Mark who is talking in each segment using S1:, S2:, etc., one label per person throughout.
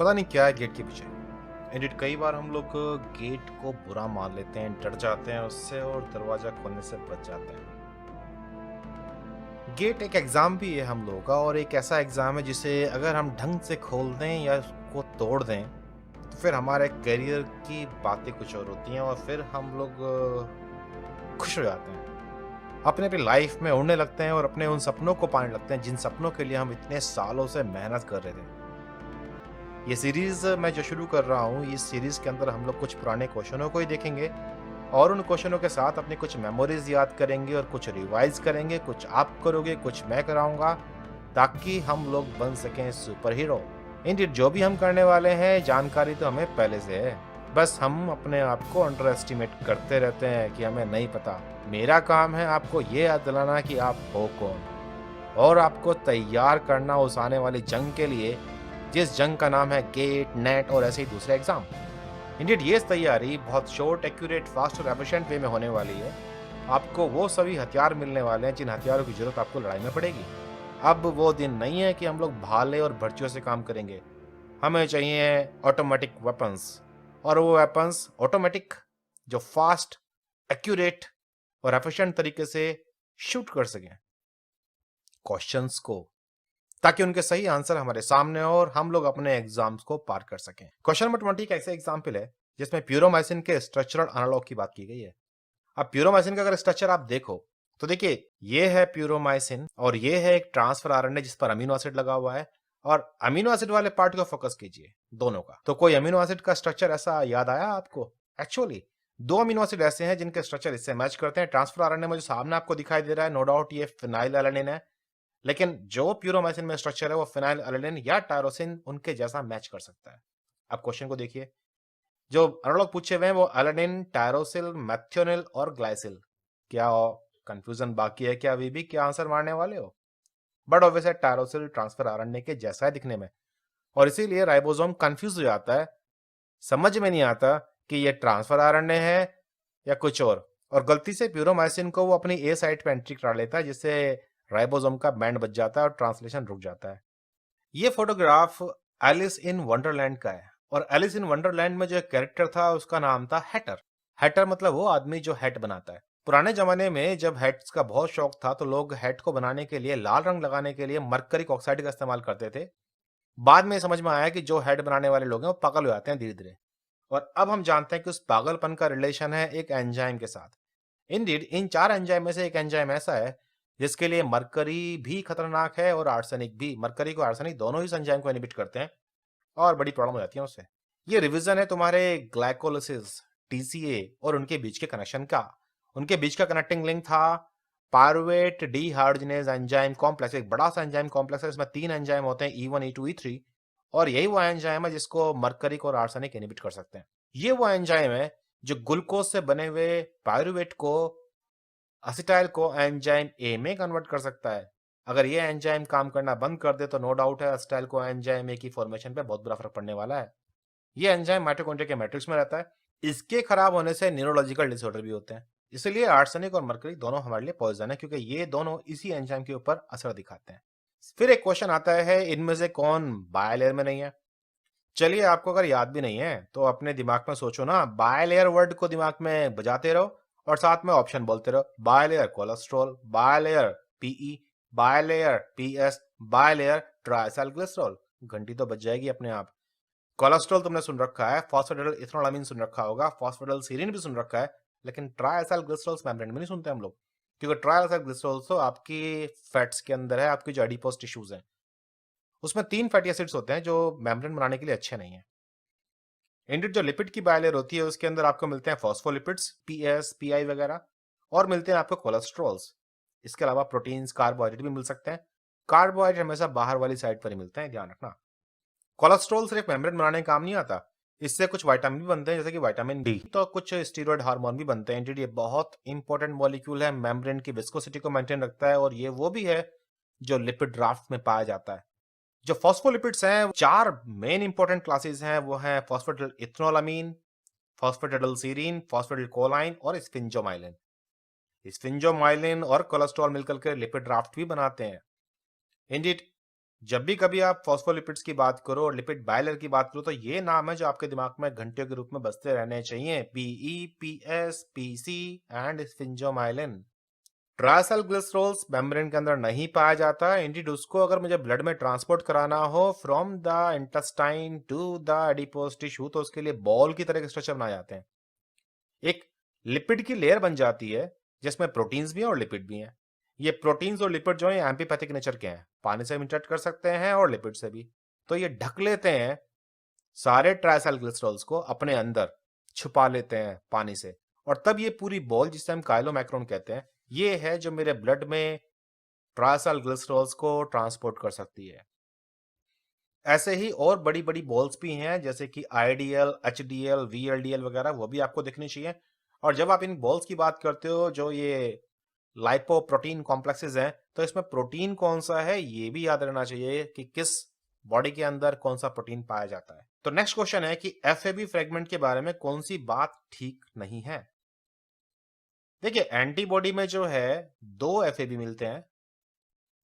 S1: पता नहीं क्या है गेट के पीछे। एंड कई बार हम लोग गेट को बुरा मान लेते हैं, डर जाते हैं उससे और दरवाजा खोलने से बच जाते हैं। गेट एक एग्जाम भी है हम लोगों का, और एक ऐसा एग्जाम है जिसे अगर हम ढंग से खोल दें या उसको तोड़ दें तो फिर हमारे करियर की बातें कुछ और होती हैं और फिर हम लोग खुश हो जाते हैं, अपने अपनी लाइफ में उड़ने लगते हैं और अपने उन सपनों को पाने लगते हैं जिन सपनों के लिए हम इतने सालों से मेहनत कर रहे थे। ये सीरीज मैं जो शुरू कर रहा हूँ, इस सीरीज के अंदर हम लोग कुछ पुराने क्वेश्चनों को ही देखेंगे और उन क्वेश्चनों के साथ अपनी कुछ मेमोरीज याद करेंगे और कुछ रिवाइज करेंगे। कुछ आप करोगे, कुछ मैं कराऊंगा, ताकि हम लोग बन सकें सुपर हीरो। इंडियट जो भी हम करने वाले हैं, जानकारी तो हमें पहले से है, बस हम अपने आप को अंडर एस्टिमेट करते रहते हैं कि हमें नहीं पता। मेरा काम है आपको ये याद दिलाना कि आप हो कौन, और आपको तैयार करना उस आने वाली जंग के लिए जिस जंग का नाम है गेट, नेट और ऐसे ही दूसरे एग्जाम। इंडियट ये तैयारी बहुत शॉर्ट, एक्यूरेट, फास्ट और एफिशिएंट वे में होने वाली है। आपको वो सभी हथियार मिलने वाले हैं जिन हथियारों की जरूरत आपको लड़ाई में पड़ेगी। अब वो दिन नहीं है कि हम लोग भाले और भर्तियों से काम करेंगे, हमें चाहिए ऑटोमेटिक वेपन्स, और वो वेपन्स ऑटोमेटिक जो फास्ट, एक्यूरेट और एफिशिएंट तरीके से शूट कर सकें क्वेश्चंस को, ताकि उनके सही आंसर हमारे सामने हो और हम लोग अपने एग्जाम्स को पार कर सकें। क्वेश्चन नंबर 20 का ऐसा एग्जाम्पल है जिसमें प्यूरोमाइसिन के स्ट्रक्चरल एनालॉग की बात की गई है। अब प्यूरोमाइसिन का अगर स्ट्रक्चर आप देखो तो देखिए, ये है प्यूरोमाइसिन और ये है एक ट्रांसफर आरएनए जिस पर अमीनो एसिड लगा हुआ है, और अमीनो एसिड वाले पार्ट को फोकस कीजिए दोनों का। तो कोई अमीनो एसिड का स्ट्रक्चर ऐसा याद आया आपको? एक्चुअली दो अमीनो एसिड ऐसे हैं जिनके स्ट्रक्चर इससे मैच करते हैं। ट्रांसफर आरएनए में जो सामने आपको दिखाई दे रहा है, नो डाउट ये फिनाइल एलेनिन है, लेकिन जो प्यूरोमाइसिन में स्ट्रक्चर है वो फिनाइल एलेनिन या टायरोसिन उनके जैसा मैच कर सकता है। अब क्वेश्चन को देखिए, जो एनालॉग पूछे हुए हैं वो एलेनिन, टायरोसिल, मैथ्योनिल और ग्लाइसिल। क्या कंफ्यूजन बाकी है क्या? अभी भी क्या आंसर मारने वाले हो? बट ऑब्वियस है, टायरोसिल ट्रांसफर आरएनए के जैसा है दिखने में, और इसीलिए राइबोसोम कंफ्यूज हो जाता है, समझ में नहीं आता कि ये ट्रांसफर आरएनए है या कुछ और गलती से प्यूरोमाइसिन को वो अपनी ए साइट पे एंट्री करा लेता है, जिससे राइबोसोम का बैंड बच जाता है और ट्रांसलेशन रुक जाता है। ये फोटोग्राफ एलिस इन वंडरलैंड का है, और एलिस इन वंडरलैंड में जो एक कैरेक्टर था उसका नाम था हैटर। हैटर मतलब वो आदमी जो हैट बनाता है। पुराने जमाने में जब हैट्स का बहुत शौक था तो लोग हैट को बनाने के लिए, लाल रंग लगाने के लिए मरकरिक ऑक्साइड का इस्तेमाल करते थे। बाद में समझ में आया कि जो हैट बनाने वाले लोग हैं वो पागल हो जाते हैं धीरे धीरे, और अब हम जानते हैं कि उस पागलपन का रिलेशन है एक एंजाइम के साथ। इंडीड इन 4 एंजाइम में से एक एंजाइम ऐसा है जिसके लिए मरकरी भी खतरनाक है और आर्सेनिक भी। मरकरी को आर्सेनिक दोनों ही इस एंजाइम को इनहिबिट करते हैं और बड़ी प्रॉब्लम हो जाती है उससे। ये रिवीजन है तुम्हारे ग्लाइकोलिसिस, टीसीए और उनके बीच के कनेक्शन का। उनके बीच का कनेक्टिंग लिंक था पायरुवेट डीहाइड्रोजिनेज एंजाइम कॉम्प्लेक्स। एक बड़ा सा एंजाइम कॉम्प्लेक्स है, इसमें 3 एंजाइम होते हैं, E1, E2, E3, और यही वो एंजाइम है जिसको मरकरिक और आर्सेनिक इनहिबिट कर सकते हैं। ये वो एंजाइम है जो ग्लूकोज से बने हुए पायरुवेट को, असिटाइल को एंजाइम ए में कन्वर्ट कर सकता है। अगर ये एंजाइम काम करना बंद कर दे तो नो डाउट है असिटाइल को एंजाइम ए की फॉर्मेशन पे बहुत बुरा फर्क पड़ने वाला है। ये एंजाइम माइटोकॉन्ड्रिया के मैट्रिक्स में रहता है। इसके खराब होने से न्यूरोलॉजिकल डिसऑर्डर भी होते हैं। इसलिए आर्सेनिक और मरकरी दोनों हमारे लिए पॉइजन है, क्योंकि ये दोनों इसी एंजाइम के ऊपर असर दिखाते हैं। फिर एक क्वेश्चन आता है, इनमें से कौन बायलेयर में नहीं है? चलिए, आपको अगर याद भी नहीं है तो अपने दिमाग में सोचो ना, बायलेयर वर्ड को दिमाग में बजाते रहो और साथ में ऑप्शन बोलते रहो। Bilayer cholesterol, bilayer PE, bilayer PS, bilayer triacylglycerol. घंटी तो बज जाएगी अपने आप। कोलेस्ट्रॉल तुमने सुन रखा है, फॉस्फेटिडिल इथेनोलामीन सुन रखा होगा, फॉस्फेटिडिल सीरीन भी सुन रखा है, लेकिन ट्राइसैलग्लिसरॉल मेम्ब्रेन में नहीं सुनते हम लोग, क्योंकि ट्राइसैलग्लिसरॉल तो आपकी फैट्स के अंदर है, आपकी जो एडिपोज टिश्यूज हैं उसमें 3 फैटी एसिड्स होते हैं जो मेम्ब्रेन बनाने के लिए अच्छे नहीं है। इंडिड जो लिपिड की बायलेयर होती है उसके अंदर आपको मिलते हैं फॉस्फोलिपिड्स, पीएस, पीआई वगैरह, और मिलते हैं आपको कोलेस्ट्रॉल्स। इसके अलावा प्रोटीन्स, कार्बोहाइड्रेट भी मिल सकते हैं। कार्बोहाइड्रेट हमेशा बाहर वाली साइड पर ही मिलते हैं, ध्यान रखना। कोलेस्ट्रॉल सिर्फ मेम्ब्रेन बनाने का काम नहीं आता, इससे कुछ विटामिन भी बनते हैं, जैसे कि विटामिन डी, तो कुछ स्टीरॉयड हार्मोन भी बनते हैं। इंडिड ये बहुत इंपॉर्टेंट मॉलिक्यूल है, मेम्ब्रेन की विस्कोसिटी को मेंटेन रखता है, और ये वो भी है जो लिपिड ड्राफ्ट में पाया जाता है। जो फॉस्फोलिपिड्स हैं, 4 मेन इंपॉर्टेंट क्लासेस हैं, वो हैं phosphatidyl ethanolamine, phosphatidyl serine, phosphatidyl choline और स्फिंजोमाइलिन। स्फिंजोमाइलिन और कोलेस्ट्रॉल मिलकर के लिपिड ड्राफ्ट भी बनाते हैं। इंडिड जब भी कभी आप फॉस्फोलिपिड्स की बात करो और लिपिड बायलर की बात करो तो ये नाम है जो आपके दिमाग में घंटियों के रूप में बजते रहने चाहिए। PE, PS, PC and sphingomyelin. Triacylglycerols membrane के अंदर नहीं पाया जाता। इंडीड उसको अगर मुझे ब्लड में ट्रांसपोर्ट कराना हो from the intestine to the adipose tissue तो उसके लिए बॉल की तरह के स्ट्रक्चर बनाए जाते हैं। एक लिपिड की लेयर बन जाती है जिसमें प्रोटीन्स भी हैं और लिपिड भी हैं। ये प्रोटीन्स और लिपिड जो है एम्फीपैथिक नेचर के हैं, पानी से भी इंटरेक्ट कर सकते हैं और लिपिड से भी। तो ये ढक लेते हैं सारे ट्राइसल्ग्लिसरॉल्स को, अपने अंदर छुपा लेते हैं पानी से, और तब ये पूरी बॉल जिसे हम काइलोमैक्रोन कहते हैं ये है जो मेरे ब्लड में ट्राइसल्ग्लिसरॉल्स को ट्रांसपोर्ट कर सकती है। ऐसे ही और बड़ी बड़ी बॉल्स भी हैं जैसे कि आईडीएल, एचडीएल, वीएलडीएल वगैरह, वो भी आपको दिखनी चाहिए। और जब आप इन बॉल्स की बात करते हो जो ये लाइपोप्रोटीन कॉम्प्लेक्सेस हैं तो इसमें प्रोटीन कौन सा है ये भी याद रहना चाहिए कि किस बॉडी के अंदर कौन सा प्रोटीन पाया जाता है। तो नेक्स्ट क्वेश्चन है कि एफएबी फ्रेगमेंट के बारे में कौन सी बात ठीक नहीं है। देखिए एंटीबॉडी में जो है 2 एफएबी मिलते हैं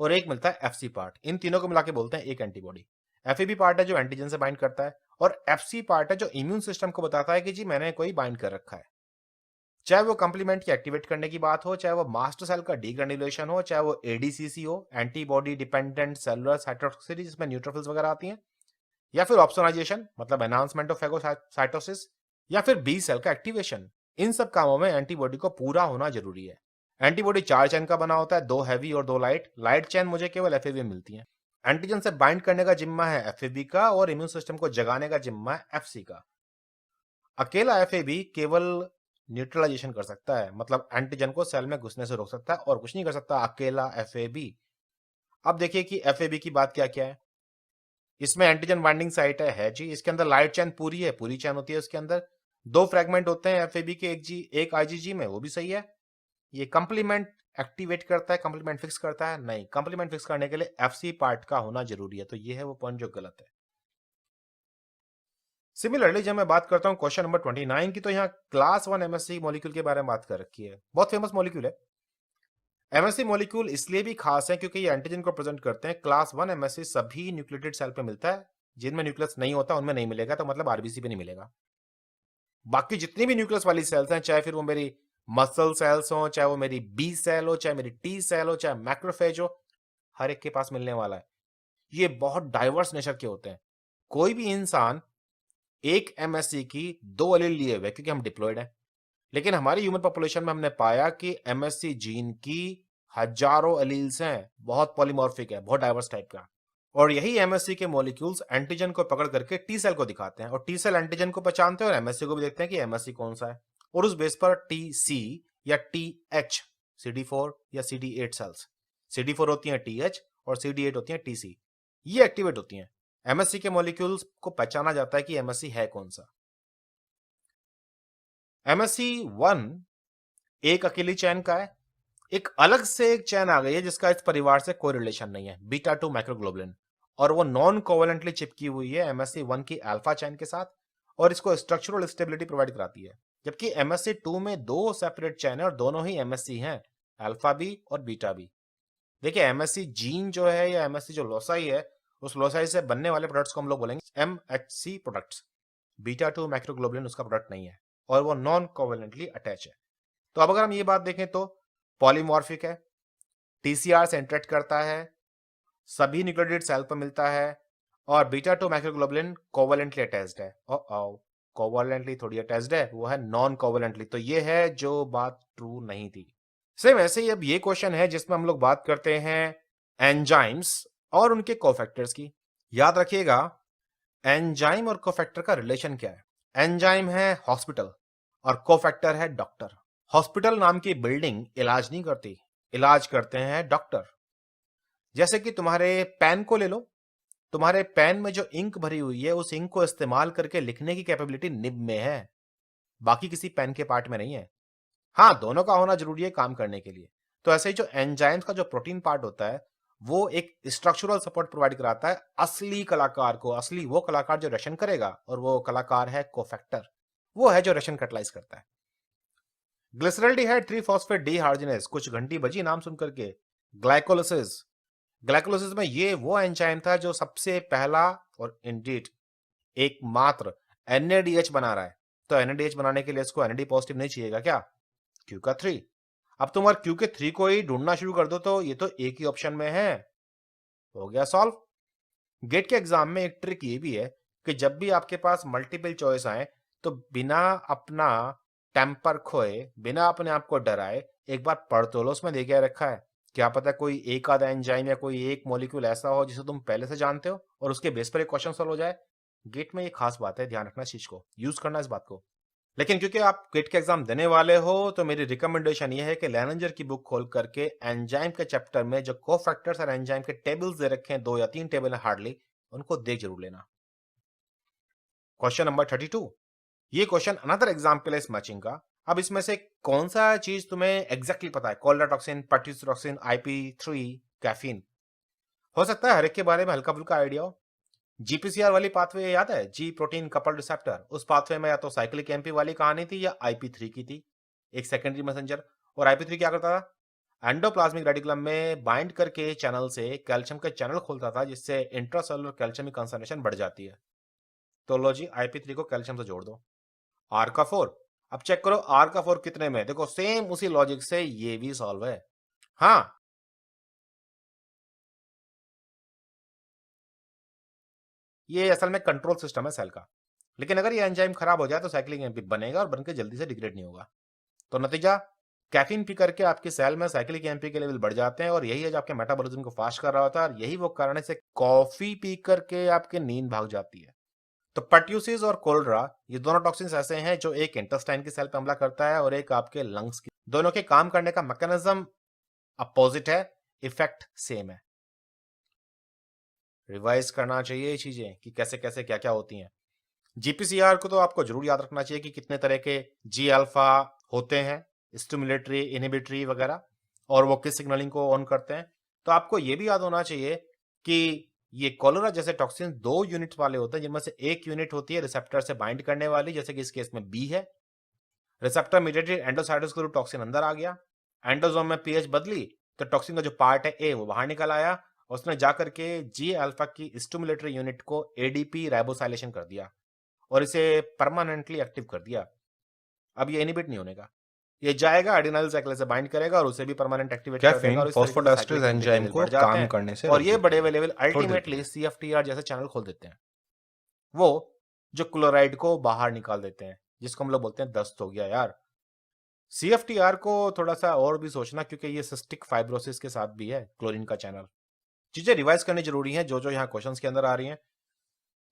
S1: और एक मिलता है एफसी पार्ट। इन तीनों को मिला के बोलते हैं एक एंटीबॉडी। एफएबी पार्ट है जो एंटीजन से बाइंड करता है और एफसी पार्ट है जो इम्यून सिस्टम को बताता है कि जी मैंने कोई बाइंड कर रखा है। चाहे वो कंप्लीमेंट की एक्टिवेट करने की बात हो, चाहे वो मास्टर सेल का डीग्रेनुलेशन हो, चाहे वो एडीसीसी हो, एंटीबॉडी डिपेंडेंट सेलुलर साइटोटॉक्सिसिटी जिसमें न्यूट्रोफिल्स वगैरह आती हैं, या फिर ऑप्सोनाइजेशन मतलब एनहांसमेंट ऑफ फेगोसाइटोसिस, या फिर बी सेल का एक्टिवेशन, इन सब कामों में एंटीबॉडी को पूरा होना जरूरी है। एंटीबॉडी 4 चेन का बना होता है, 2 हैवी और 2 लाइट। लाइट चेन मुझे केवल एफएबी में मिलती है। एंटीजन से बाइंड करने का जिम्मा है एफएबी का और इम्यून सिस्टम को जगाने का जिम्मा है एफसी का। अकेला एफएबी केवल न्यूट्रलाइजेशन कर सकता है, मतलब एंटीजन को सेल में घुसने से रोक सकता है, और कुछ नहीं कर सकता अकेला एफएबी। अब देखिए कि एफएबी की बात क्या क्या है। इसमें एंटीजन बाइंडिंग साइट है जी, इसके अंदर लाइट चेन पूरी है, पूरी चेन होती है उसके अंदर। 2 फ्रेगमेंट होते हैं एफएबी के, एक आईजीजी में, वो भी सही है। ये कंप्लीमेंट एक्टिवेट करता है, कंप्लीमेंट फिक्स करता है नहीं, कंप्लीमेंट फिक्स करने के लिए एफसी पार्ट का होना जरूरी है। तो ये है वो पॉइंट जो गलत है। सिमिलरली जब मैं बात करता हूं क्वेश्चन नंबर 29 की, तो यहाँ क्लास 1 एमएससी मॉलिक्यूल के बारे में बात कर रखी है। बहुत फेमस मॉलिक्यूल है। एमएससी मॉलिक्यूल इसलिए भी खास है क्योंकि ये एंटीजन को प्रेजेंट करते हैं। क्लास 1 एमएससी सभी न्यूक्लियोटाइड सेल पे मिलता है, जिनमें न्यूक्लियस नहीं होता उनमें नहीं मिलेगा, तो मतलब आरबीसी पे नहीं मिलेगा। बाकी जितनी भी न्यूक्लियस वाली सेल्स हैं, चाहे फिर वो मेरी मसल सेल्स हो, चाहे वो मेरी बी सेल हो, चाहे मेरी टी सेल हो, चाहे मैक्रोफेज हो, हर एक के पास मिलने वाला है। ये बहुत डाइवर्स नेचर के होते हैं। कोई भी इंसान एक एमएससी की 2 एलील लिए हुए क्योंकि हम डिप्लॉयड हैं, लेकिन हमारी ह्यूमन पॉपुलेशन में हमने पाया कि एमएससी जीन की हजारों एलील्स हैं, बहुत पॉलीमॉर्फिक है, बहुत डाइवर्स टाइप का। और यही एमएससी के मॉलिक्यूल्स एंटीजन को पकड़ करके टी सेल को दिखाते हैं, और टी सेल एंटीजन को पहचानते हैं और एमएससी को भी देखते हैं कि एमएससी कौन सा है, और उस बेस पर टीसी या टीएच, CD4 या CD8 सेल्स, CD4 होती हैं टीएच और CD8 होती हैं टीसी, ये एक्टिवेट होती हैं। एमएससी के मॉलिक्यूल्स को पहचाना जाता है कि एमएससी है कौन सा। एमएससी 1 एक अकेली चैन का है। एक अलग से एक चैन आ गई है जिसका इस परिवार से कोई रिलेशन नहीं है, बीटा 2 माइक्रोग्लोबुलिन, और वो नॉन कोवेलेंटली चिपकी हुई है एमएससी 1 की अल्फा चैन के साथ, और इसको स्ट्रक्चरल स्टेबिलिटी प्रोवाइड कराती है। जबकि एमएससी 2 में 2 सेपरेट चैन है और दोनों ही एमएससी हैं, अल्फा बी और बीटा बी। देखिए एमएससी जीन जो है या एमएससी जो लोसाई है, उस लोसाई से बनने वाले प्रोडक्ट्स को हम लोग बोलेंगे एमएचसी प्रोडक्ट्स। बीटा 2 माइक्रोग्लोबुलिन उसका प्रोडक्ट नहीं है और वो नॉन कोवेलेंटली अटैच है। तो अब अगर हम ये बात देखें तो पॉलीमॉर्फिक है, टीसीआर से इंटरेक्ट करता है, सभी न्यूक्लियोटाइड सेल पर मिलता है, और बीटा 2 माइक्रोग्लोबुलिन कोवेलेंटली अटैच्ड है। कोवेलेंटली थोड़ी अटैच्ड है, वो है नॉन कोवेलेंटली। तो ये है जो बात ट्रू नहीं थी। सेम ऐसे ही अब ये क्वेश्चन है जिसमें हम लोग बात करते हैं एंजाइम्स और उनके कोफैक्टर्स की। याद रखिएगा एंजाइम और कोफैक्टर का रिलेशन क्या है। एंजाइम है हॉस्पिटल और कोफैक्टर है डॉक्टर। हॉस्पिटल नाम की बिल्डिंग इलाज नहीं करती, इलाज करते हैं डॉक्टर। जैसे कि तुम्हारे पेन को ले लो, तुम्हारे पेन में जो इंक भरी हुई है उस इंक को इस्तेमाल करके लिखने की कैपेबिलिटी निब में है, बाकी किसी पेन के पार्ट में नहीं है। हाँ, दोनों का होना जरूरी है काम करने के लिए। तो ऐसे ही जो एंजाइम्स का जो प्रोटीन पार्ट होता है वो एक स्ट्रक्चरल सपोर्ट प्रोवाइड कराता है असली कलाकार को। असली वो कलाकार जो रेशन करेगा, और वो कलाकार है कोफैक्टर, वो है जो रेशन कैटलाइज करता है। ग्लिसरल्डिहाइड 3 फॉस्फेट डीहाइड्रोजिनेज, कुछ घंटी बजी नाम सुनकर के, ग्लाइकोलिसिस, ग्लाइकोलाइसिस में ये वो एंजाइम था जो सबसे पहला और इंडीड एकमात्र NADH बना रहा है। तो NADH बनाने के लिए इसको NAD पॉजिटिव नहीं चाहिएगा क्या? Q का 3। अब तुम अगर Q के 3 को ही ढूंढना शुरू कर दो तो ये तो एक ही ऑप्शन में है। हो गया सॉल्व। गेट के एग्जाम में एक ट्रिक ये भी है कि जब भी आपके पास मल्टीपल चॉइस आए तो बिना अपना टेम्पर खोए, बिना अपने आप को डराए, एक बार पढ़ तो लो उसमें देखा रखा है। क्या पता कोई एक आधा एंजाइम या कोई एक मॉलिक्यूल ऐसा हो जिसे तुम पहले से जानते हो और उसके बेस पर एक क्वेश्चन सॉल्व हो जाए। गेट में ये खास बात है, ध्यान रखना इस चीज को, यूज करना इस बात को। लेकिन क्योंकि आप गेट के एग्जाम देने वाले हो तो मेरी रिकमेंडेशन ये है कि लैनंजर की बुक खोल करके एंजाइम के चैप्टर में जो कोफैक्टर्स और एंजाइम के टेबल्स दे रखे हैं, 2 या 3 टेबल है हार्डली, उनको देख जरूर लेना। क्वेश्चन नंबर 32, ये क्वेश्चन अनदर एग्जाम्पल है इस मैचिंग का। अब इसमें से कौन सा चीज तुम्हें एग्जैक्टली पता है? कोलेराटॉक्सिन, पर्ट्यूसिटॉक्सिन, IP3, कैफीन। हो सकता है हर एक के बारे में हल्का फुल्का आइडिया हो। GPCR वाली पाथवे याद है? जी प्रोटीन कपल्ड रिसेप्टर। उस पाथवे में या तो साइक्लिक एमपी वाली कहानी थी या IP3 की थी, एक सेकेंडरी मैसेंजर। और IP3 क्या करता था? एंडोप्लाज्मिक रेटिकुलम में बाइंड करके चैनल से कैल्शियम के चैनल खोलता था, जिससे इंट्रासेलुलर कैल्शियम की कंसंट्रेशन बढ़ जाती है। तो लो जी, IP3 को कैल्शियम से जोड़ दो। R का 4। अब चेक करो R का 4 कितने में? देखो सेम उसी लॉजिक से ये भी सॉल्व है। हाँ, ये असल में कंट्रोल सिस्टम है सेल का। लेकिन अगर ये एंजाइम खराब हो जाए तो साइक्लिक एमपी बनेगा और बनकर जल्दी से डिग्रेड नहीं होगा। तो नतीजा, कैफीन पी करके आपकी सेल में साइक्लिक एमपी के लेवल बढ़ जाते हैं और यही है जो आपके मेटाबॉलिज्म को फास्ट कर रहा होता है। और यही वो कारण है से कॉफी पी करके आपकी नींद भाग जाती है। तो पर्ट्यूसिस और कोलरा, ये दोनों टॉक्सिन्स ऐसे हैं जो एक इंटेस्टाइन की सेल पे हमला करता है और एक आपके लंग्स की। दोनों के काम करने का मैकेनिज्म अपोजिट है, इफेक्ट सेम है। रिवाइज करना चाहिए ये चीजें कि कैसे कैसे क्या क्या होती हैं। GPCR को तो आपको जरूर याद रखना चाहिए कि कितने तरह के G अल्फा होते हैं, स्टिमुलेटरी, इनहिबिटरी वगैरह, और वो किस सिग्नलिंग को ऑन करते हैं। तो आपको ये भी याद होना चाहिए कि ये कोलेरा जैसे टॉक्सिन 2 यूनिट वाले होते हैं, जिनमें से एक यूनिट होती है रिसेप्टर से बाइंड करने वाली, जैसे कि इस केस में B है। रिसेप्टर मीडिएटेड एंडोसाइटोस के थ्रू टॉक्सिन अंदर आ गया, एंडोसोम में पीएच बदली तो टॉक्सिन का जो पार्ट है A वो बाहर निकल आया, उसने जाकर के G अल्फा की स्टिमुलेटरी यूनिट को ADP राइबोसाइलेशन कर दिया और इसे परमानेंटली एक्टिव कर दिया। अब ये इनहिबिट नहीं होने का, ये जाएगा एडिनाइल साइकिल से बाइंड करेगा और उसे भी परमानेंट एक्टिवेट कर देगा और इस तरीके से साइक्लिक एंजाइम को काम करने से और ये बड़े हुए लेवल अल्टीमेटली CFTR जैसे चैनल खोल देते हैं, वो जो क्लोराइड को बाहर निकाल देते हैं, जिसको हम लोग बोलते हैं दस्त हो गया यार। CFTR को थोड़ा सा और भी सोचना, क्योंकि ये सिस्टिक फाइब्रोसिस के साथ भी है क्लोरीन का चैनल। चीजें रिवाइज करनी जरूरी है जो जो यहाँ क्वेश्चंस के अंदर आ रही हैं।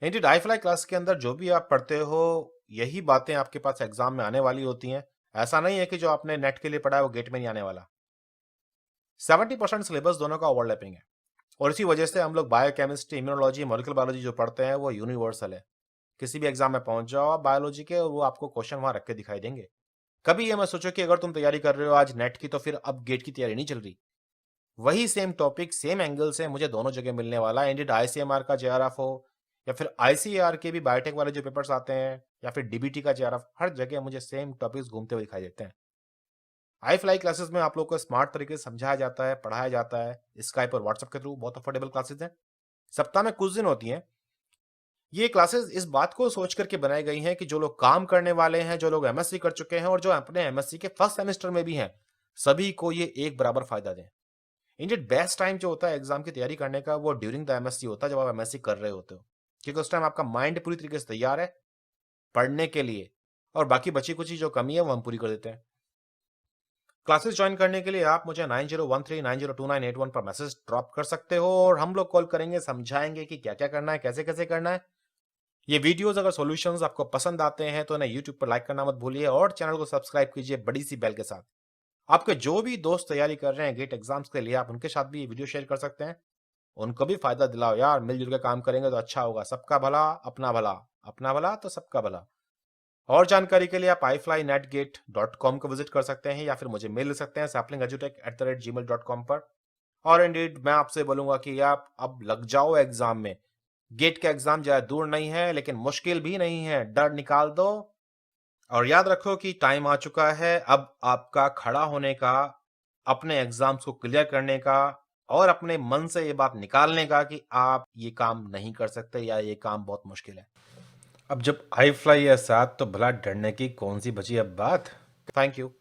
S1: इंडियन आईफ्लाई क्लास के अंदर जो भी आप पढ़ते हो, यही बातें आपके पास एग्जाम में आने वाली होती हैं। ऐसा नहीं है कि जो आपने नेट के लिए पढ़ा है वो गेट में नहीं आने वाला। 70% सिलेबस दोनों का ओवरलैपिंग है और इसी वजह से हम लोग बायोकेमिस्ट्री, इम्यूनोलॉजी, मॉलिक्यूलर बायोलॉजी जो पढ़ते हैं वो यूनिवर्सल है। किसी भी एग्जाम में पहुंच जाओ आप बायोलॉजी के और वो आपको क्वेश्चन वहां रख के दिखाई देंगे। कभी ये मत सोचो कि अगर तुम तैयारी कर रहे हो आज नेट की तो फिर अब गेट की तैयारी नहीं चल रही। वही सेम टॉपिक सेम एंगल से मुझे दोनों जगह मिलने वाला है। इंडियन ICMR का JRF हो या फिर ICAR के भी बायोटेक वाले जो पेपर्स आते हैं या फिर DBT का JRF, हर जगह मुझे सेम टॉपिक्स घूमते हुए दिखाई देते हैं। आई फ्लाई क्लासेस में आप लोग को स्मार्ट तरीके से समझाया जाता है, पढ़ाया जाता है, स्काइप और व्हाट्सएप के थ्रू। बहुत अफोर्डेबल क्लासेस हैं, सप्ताह में कुछ दिन होती हैं। ये क्लासेस इस बात को सोच करके बनाई गई हैं कि जो लोग काम करने वाले हैं, जो लोग MSc कर चुके हैं और जो अपने MSc के फर्स्ट सेमेस्टर में भी हैं, सभी को ये एक बराबर फायदा दें। इंडियन बेस्ट टाइम जो होता है एग्जाम की तैयारी करने का वो ड्यूरिंग द MSc होता है, जब आप MSc कर रहे होते हो, क्योंकि उस टाइम आपका माइंड पूरी तरीके से तैयार है पढ़ने के लिए और बाकी बची कुछ जो कमी है वो हम पूरी कर देते हैं। क्लासेस ज्वाइन करने के लिए आप मुझे 9013902981 पर मैसेज ड्रॉप कर सकते हो और हम लोग कॉल करेंगे, समझाएंगे कि क्या क्या करना है, कैसे कैसे करना है। ये वीडियोस अगर सॉल्यूशंस आपको पसंद आते हैं तो इन्हें यूट्यूब पर लाइक करना मत भूलिए और चैनल को सब्सक्राइब कीजिए बड़ी सी बेल के साथ। आपके जो भी दोस्त तैयारी कर रहे हैं गेट एग्जाम्स के लिए, आप उनके साथ भी ये वीडियो शेयर कर सकते हैं। उनको भी फायदा दिलाओ यार, मिलजुल के काम करेंगे तो अच्छा होगा। सबका भला अपना भला, अपना भला तो सबका भला। और जानकारी के लिए आप iflynetgate.com को विजिट कर सकते हैं या फिर मुझे मेल लिख सकते हैं saplingeduTech@gmail.com पर। और इंडीड मैं आपसे बोलूंगा कि आप अब लग जाओ एग्जाम में। गेट का एग्जाम ज्यादा दूर नहीं है लेकिन मुश्किल भी नहीं है, डर निकाल दो और याद रखो कि टाइम आ चुका है अब आपका खड़ा होने का, अपने एग्जाम्स को क्लियर करने का, और अपने मन से ये बात निकालने का कि आप ये काम नहीं कर सकते या ये काम बहुत मुश्किल है। अब जब आई फ्लाई या साथ तो भला डरने की कौन सी बची अब बात। Thank you.